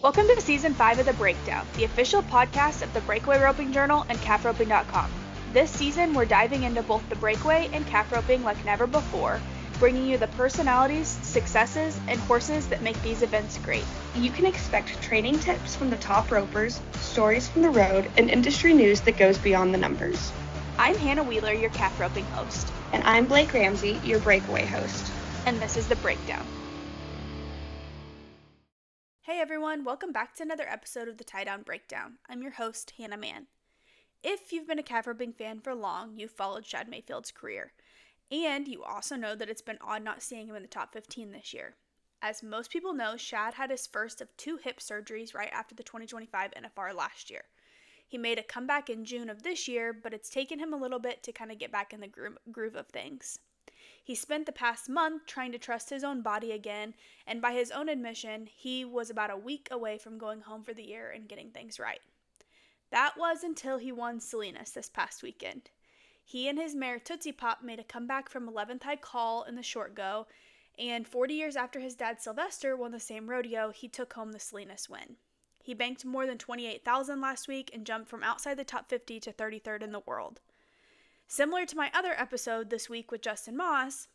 Welcome to Season 5 of The Breakdown, the official podcast of the Breakaway Roping Journal and calfroping.com. This season, we're diving into both the breakaway and calf roping like never before, bringing you the personalities, successes, and horses that make these events great. You can expect training tips from the top ropers, stories from the road, and industry news that goes beyond the numbers. I'm Hannah Wheeler, your calf roping host. And I'm Blake Ramsey, your breakaway host. And this is The Breakdown. Hey everyone, welcome back to another episode of the Tie Down Breakdown. I'm your host, Hannah Mann. If you've been a calf roping fan for long, you've followed Shad Mayfield's career. And you also know that it's been odd not seeing him in the top 15 this year. As most people know, Shad had his first of 2 hip surgeries right after the 2025 NFR last year. He made a comeback in June of this year, but it's taken him a little bit to kind of get back in the groove of things. He spent the past month trying to trust his own body again, and by his own admission, he was about a week away from going home for the year and getting things right. That was until he won Salinas this past weekend. He and his mare Tootsie Pop made a comeback from 11th high call in the short go, and 40 years after his dad Sylvester won the same rodeo, he took home the Salinas win. He banked more than $28,000 last week and jumped from outside the top 50 to 33rd in the world. Similar to my other episode this week with Justin Moss,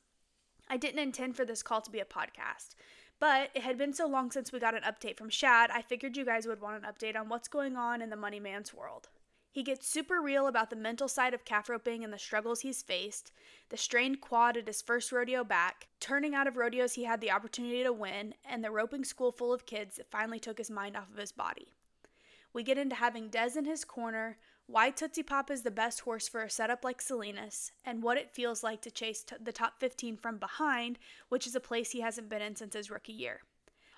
I didn't intend for this call to be a podcast, but it had been so long since we got an update from Shad, I figured you guys would want an update on what's going on in the money man's world. He gets super real about the mental side of calf roping and the struggles he's faced, the strained quad at his first rodeo back, turning out of rodeos he had the opportunity to win, and the roping school full of kids that finally took his mind off of his body. We get into having Des in his corner, why Tootsie Pop is the best horse for a setup like Salinas, and what it feels like to chase the top 15 from behind, which is a place he hasn't been in since his rookie year.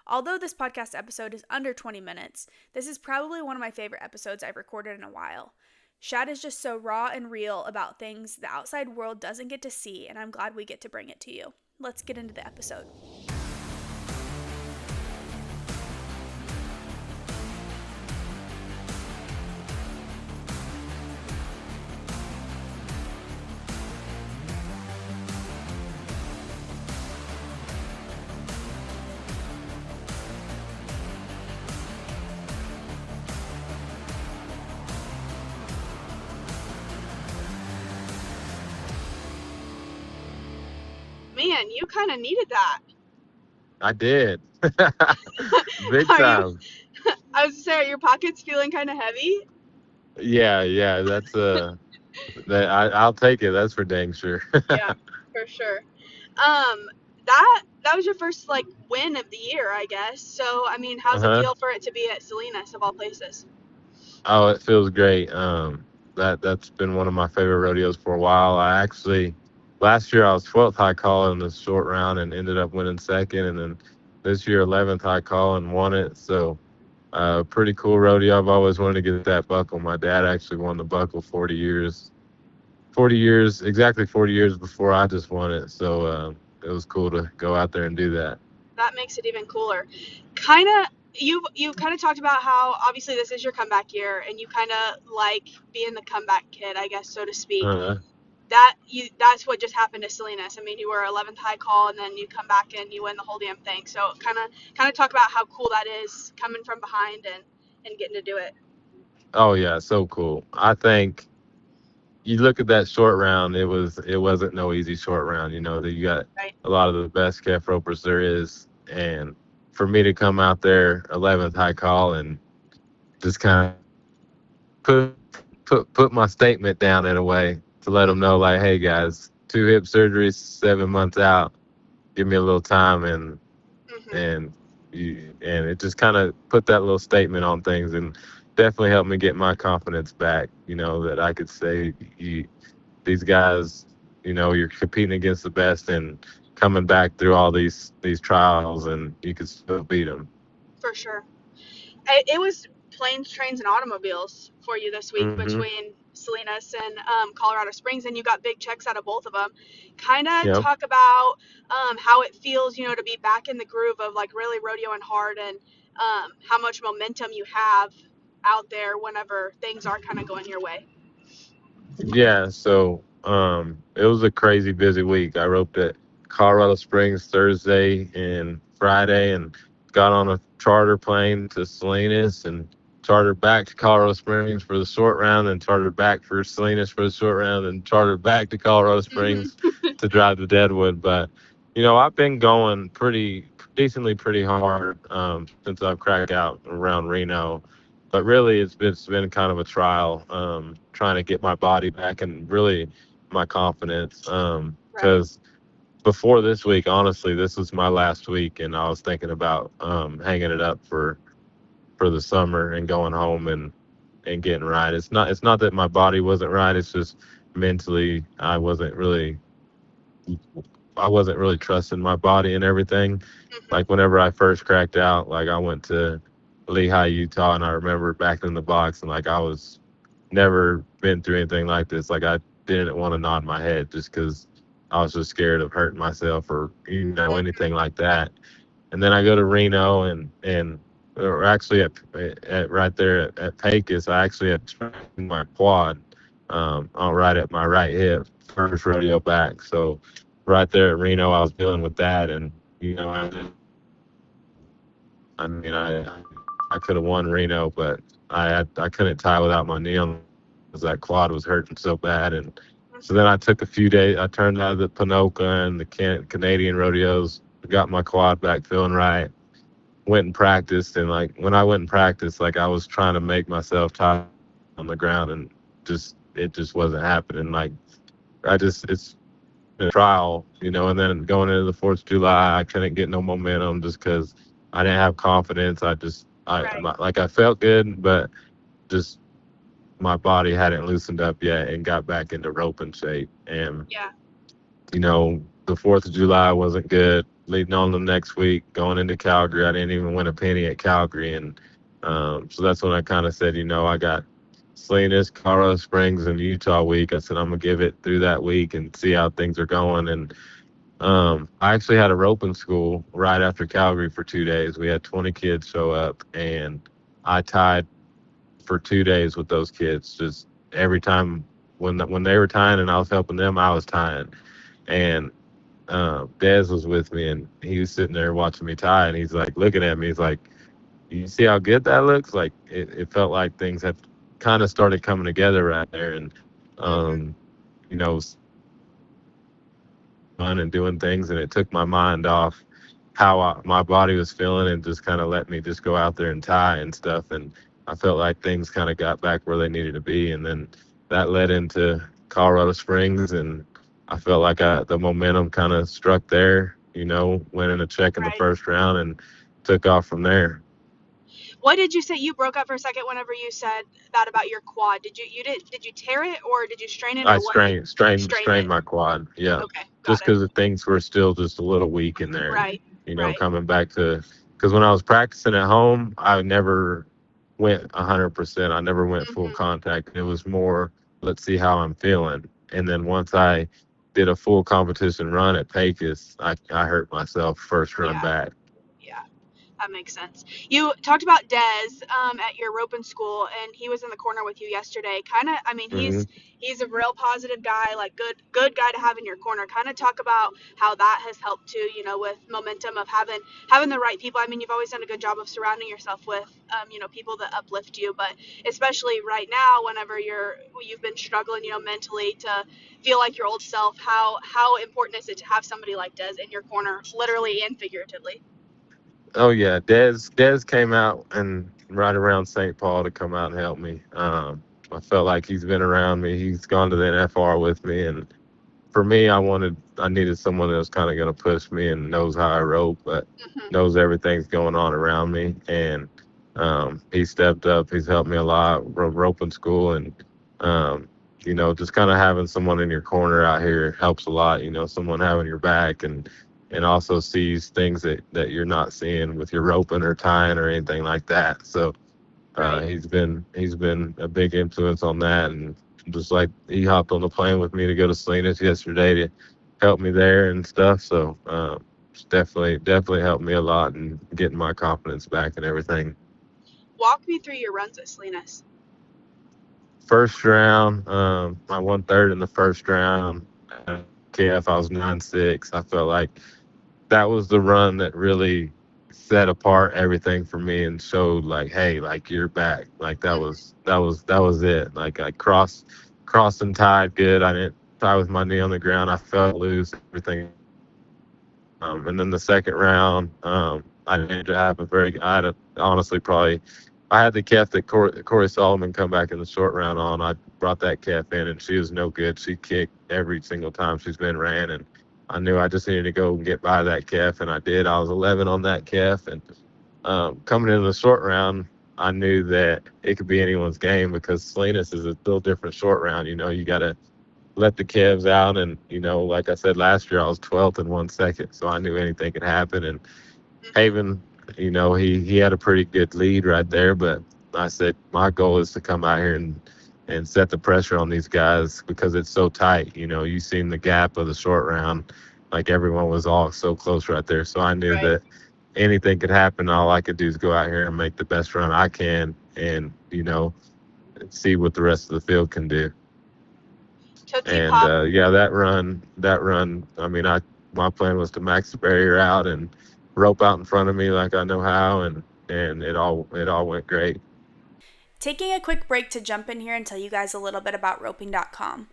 Although this podcast episode is under 20 minutes, this is probably one of my favorite episodes I've recorded in a while. Shad is just so raw and real about things the outside world doesn't get to see, and I'm glad we get to bring it to you. Let's get into the episode. Man, you kind of needed that. I did. Big time. I was to say, are your pockets feeling kind of heavy? Yeah, that's I'll take it. That's for dang sure. Yeah, for sure. That was your first win of the year, I guess. So, I mean, how's it feel for it to be at Salinas of all places? Oh, it feels great. That's been one of my favorite rodeos for a while. Last year I was 12th high call in the short round and ended up winning second, and then this year 11th high call and won it. So pretty cool rodeo. I've always wanted to get that buckle. My dad actually won the buckle 40 years before I just won it. So it was cool to go out there and do that. That makes it even cooler. You kind of talked about how obviously this is your comeback year and you kind of like being the comeback kid, I guess, so to speak. That's what just happened to Salinas. I mean, you were 11th high call, and then you come back and you win the whole damn thing. So kind of talk about how cool that is coming from behind and getting to do it. Oh yeah, so cool. I think you look at that short round. It wasn't no easy short round. You know that you got a lot of the best calf ropers there is, and for me to come out there 11th high call and just kind of put my statement down in a way. To let them know, like, hey guys, 2 hip surgeries, 7 months out. Give me a little time, and it just kind of put that little statement on things, and definitely helped me get my confidence back. You know that I could say, these guys, you know, you're competing against the best and coming back through all these trials, and you could still beat them. For sure, it was planes, trains, and automobiles for you this week between Salinas and Colorado Springs, and you got big checks out of both of them. Kind of talk about how it feels, you know, to be back in the groove of really rodeoing hard, and how much momentum you have out there whenever things are kind of going your way. Yeah, so it was a crazy busy week. I roped at Colorado Springs Thursday and Friday, and got on a charter plane to Salinas and chartered back to Colorado Springs for the short round, and chartered back for Salinas for the short round, and chartered back to Colorado Springs to drive to Deadwood. But, I've been going pretty hard since I've cracked out around Reno. But really, it's been kind of a trial, trying to get my body back and really my confidence. Because before this week, honestly, this was my last week, and I was thinking about hanging it up for the summer and going home and getting right. It's not that my body wasn't right. It's just mentally I wasn't really trusting my body and everything. Like whenever I first cracked out, like I went to Lehigh, Utah, and I remember back in the box, and like I was never been through anything like this. Like I didn't want to nod my head just because I was just scared of hurting myself or anything like that. And then I go to Reno and or actually at right there at Pecos, I actually had strained my quad right at my right hip, first rodeo back. So right there at Reno, I was dealing with that, and I could have won Reno, but I couldn't tie without my knee on because that quad was hurting so bad. And so then I took a few days. I turned out of the Panoka and the Canadian rodeos, got my quad back feeling right. Went and practiced, and like when I went and practiced, like I was trying to make myself tie on the ground, and it just wasn't happening. Like it's a trial, and then going into the 4th of July, I couldn't get no momentum just because I didn't have confidence. I felt good, but just my body hadn't loosened up yet and got back into roping shape. And the 4th of July wasn't good. Leading on the next week, going into Calgary, I didn't even win a penny at Calgary. And so that's when I kind of said, I got Salinas, Colorado Springs, and Utah week. I said, I'm going to give it through that week and see how things are going. And I actually had a roping school right after Calgary for 2 days. We had 20 kids show up, and I tied for 2 days with those kids. Just every time when they were tying and I was helping them, I was tying. And Dez was with me, and he was sitting there watching me tie, and he's like looking at me. He's like, "You see how good that looks?" Like it felt like things had kind of started coming together right there, and fun and doing things, and it took my mind off how my body was feeling, and just kind of let me just go out there and tie and stuff. And I felt like things kind of got back where they needed to be, and then that led into Colorado Springs, and I felt like the momentum kind of struck there, winning a check in the first round and took off from there. What did you say? You broke up for a second whenever you said that about your quad. Did you tear it or did you strain it? I strained my quad. Yeah. Okay. Just because the things were still just a little weak in there. Right. Coming back to, because when I was practicing at home, I never went 100%. I never went full contact. It was more, let's see how I'm feeling. And then once I did a full competition run at Pecos, I hurt myself first run back. Yeah, that makes sense. You talked about Dez at your roping school, and he was in the corner with you yesterday. He's a real positive guy, like good guy to have in your corner. Kind of talk about how that has helped too, with momentum of having the right people. I mean, you've always done a good job of surrounding yourself with people that uplift you, but especially right now, whenever you've been struggling, mentally to feel like your old self, how important is it to have somebody like Dez in your corner, literally and figuratively? Oh yeah, Dez came out and right around St. Paul to come out and help me. I felt like he's been around me. He's gone to the NFR with me, and for me, I needed someone that was kind of going to push me and knows how I rope, but knows everything's going on around me. And he stepped up. He's helped me a lot, roping school, and just kind of having someone in your corner out here helps a lot. Someone having your back and also sees things that you're not seeing with your roping or tying or anything like that. So he's been a big influence on that, and just like he hopped on the plane with me to go to Salinas yesterday to help me there and stuff. So it's definitely helped me a lot in getting my confidence back and everything. Walk me through your runs at Salinas. First round, I won third in the first round. KF, I was 9-6. I felt like that was the run that really set apart everything for me and showed like, hey, like you're back. Like that was it. Like I crossed and tied good. I didn't tie with my knee on the ground. I felt loose. Everything. And then the second round, I didn't have a very. I had honestly probably. I had the calf that Corey Solomon come back in the short round on. I brought that calf in, and she was no good. She kicked every single time she's been ran, and I knew I just needed to go and get by that calf, and I did. I was 11 on that calf, and coming into the short round, I knew that it could be anyone's game because Salinas is a little different short round. You got to let the calves out, and like I said last year, I was 12th in 1 second, so I knew anything could happen. And Haven, he had a pretty good lead right there, but I said my goal is to come out here and set the pressure on these guys because it's so tight. You've seen the gap of the short round, like everyone was all so close right there. So I knew that anything could happen. All I could do is go out here and make the best run I can, and see what the rest of the field can do. Tootsie Pop. Yeah, that run. I mean, my plan was to max the barrier out and rope out in front of me like I know how, and it all went great. Taking a quick break to jump in here and tell you guys a little bit about roping.com.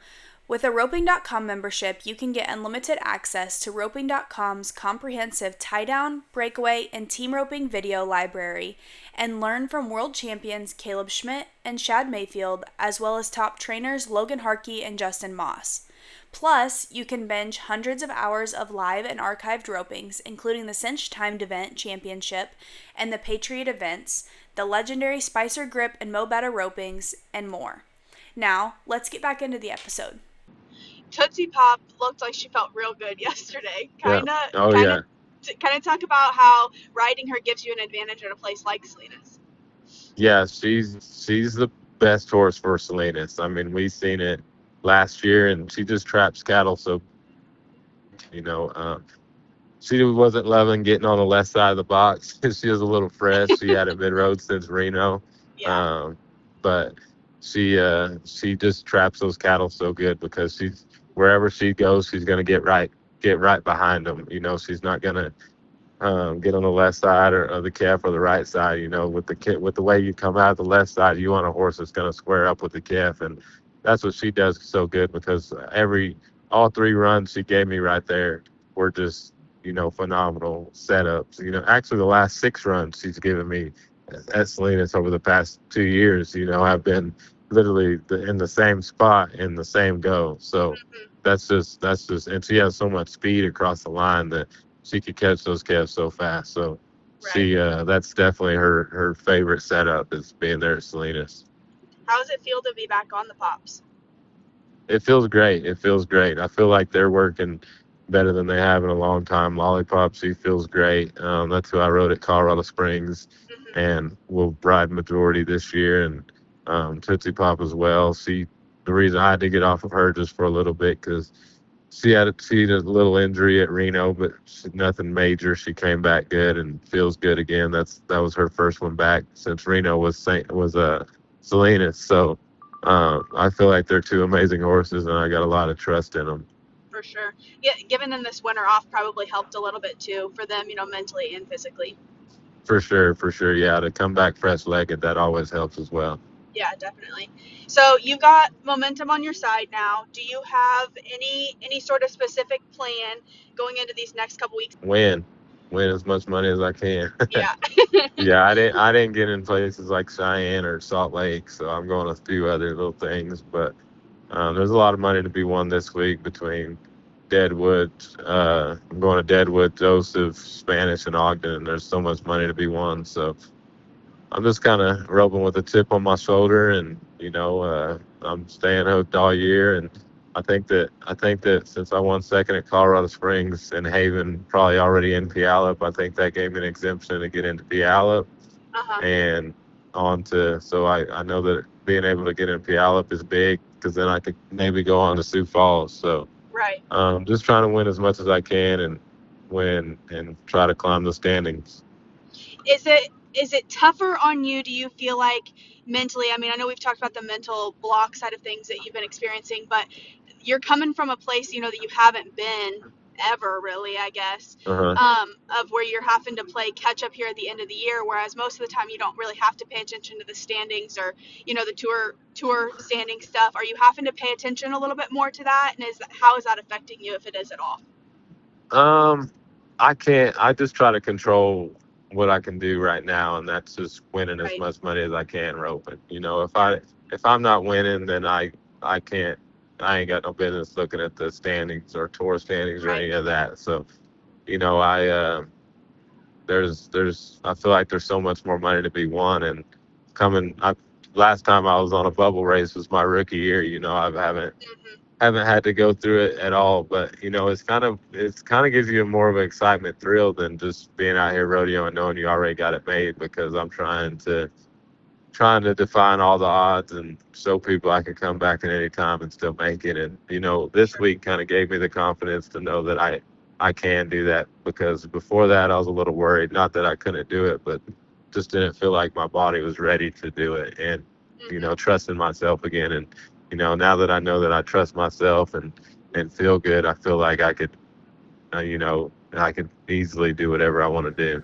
With a roping.com membership, you can get unlimited access to roping.com's comprehensive tie-down, breakaway, and team roping video library and learn from world champions Caleb Schmidt and Shad Mayfield, as well as top trainers Logan Harkey and Justin Moss. Plus, you can binge hundreds of hours of live and archived ropings, including the Cinch Timed Event Championship and the Patriot events, the legendary Spicer Grip and Mo Better ropings, and more. Now, let's get back into the episode. Tootsie Pop looked like she felt real good yesterday. Kind of talk about how riding her gives you an advantage at a place like Salinas. Yeah, she's the best horse for Salinas. I mean, we've seen it last year, and she just traps cattle. So, she wasn't loving getting on the left side of the box. She was a little fresh. She had a mid-road since Reno. Yeah. But she just traps those cattle so good because wherever she goes, she's gonna get right behind them. She's not gonna get on the left side or the calf or the right side. With the way you come out the left side, you want a horse that's gonna square up with the calf, and that's what she does so good because all 3 runs she gave me right there were just phenomenal setups. Actually the last 6 runs she's given me at Salinas over the past 2 years, have been literally in the same spot in the same go. So that's just, and she has so much speed across the line that she could catch those calves so fast. So she, that's definitely her favorite setup is being there at Salinas. How does it feel to be back on the Pops? It feels great. I feel like they're working better than they have in a long time. Lollipop, she feels great. That's who I rode at Colorado Springs, and will ride majority this year. And Tootsie Pop as well. The reason I had to get off of her just for a little bit because she had a little injury at Reno, but nothing major. She came back good and feels good again. That was her first one back since Reno was Salinas. So I feel like they're 2 amazing horses, and I got a lot of trust in them. For sure. Yeah, giving them this winter off probably helped a little bit too for them, mentally and physically. For sure. Yeah, to come back fresh-legged, that always helps as well. Yeah, definitely. So you've got momentum on your side now. Do you have any sort of specific plan going into these next couple weeks? Win as much money as I can. Yeah. Yeah, I didn't get in places like Cheyenne or Salt Lake, so I'm going a few other little things. But there's a lot of money to be won this week between Deadwood. I'm going to Deadwood, Joseph, Spanish, and Ogden, and there's so much money to be won. So I'm just kind of roping with a chip on my shoulder, and I'm staying hooked all year. And I think that since I won second at Colorado Springs and Haven probably already in Puyallup, I think that gave me an exemption to get into Puyallup and so I know that being able to get in Puyallup is big because then I could maybe go on to Sioux Falls. So just trying to win as much as I can and win and try to climb the standings. Is it tougher on you, do you feel like, mentally? I mean, I know we've talked about the mental block side of things that you've been experiencing, but you're coming from a place, that you haven't been ever, really, I guess, Uh-huh. of where you're having to play catch up here at the end of the year, whereas most of the time you don't really have to pay attention to the standings or, the tour standing stuff. Are you having to pay attention a little bit more to that? And how is that affecting you, if it is at all? I can't. I just try to control what I can do right now, and that's just winning as Right. much money as I can roping. If I'm not winning, then I can't. I ain't got no business looking at the standings or tour standings or Right. any of that. So, I I feel like there's so much more money to be won, and last time I was on a bubble race was my rookie year. I haven't had to go through it at all, but it's kind of gives you more of an excitement thrill than just being out here rodeo and knowing you already got it made, because I'm trying to define all the odds and show people I can come back at any time and still make it. And this week kind of gave me the confidence to know that I can do that, because before that I was a little worried, not that I couldn't do it, but just didn't feel like my body was ready to do it. And trusting myself again. And now that I know that I trust myself and feel good, I feel like I could easily do whatever I want to do.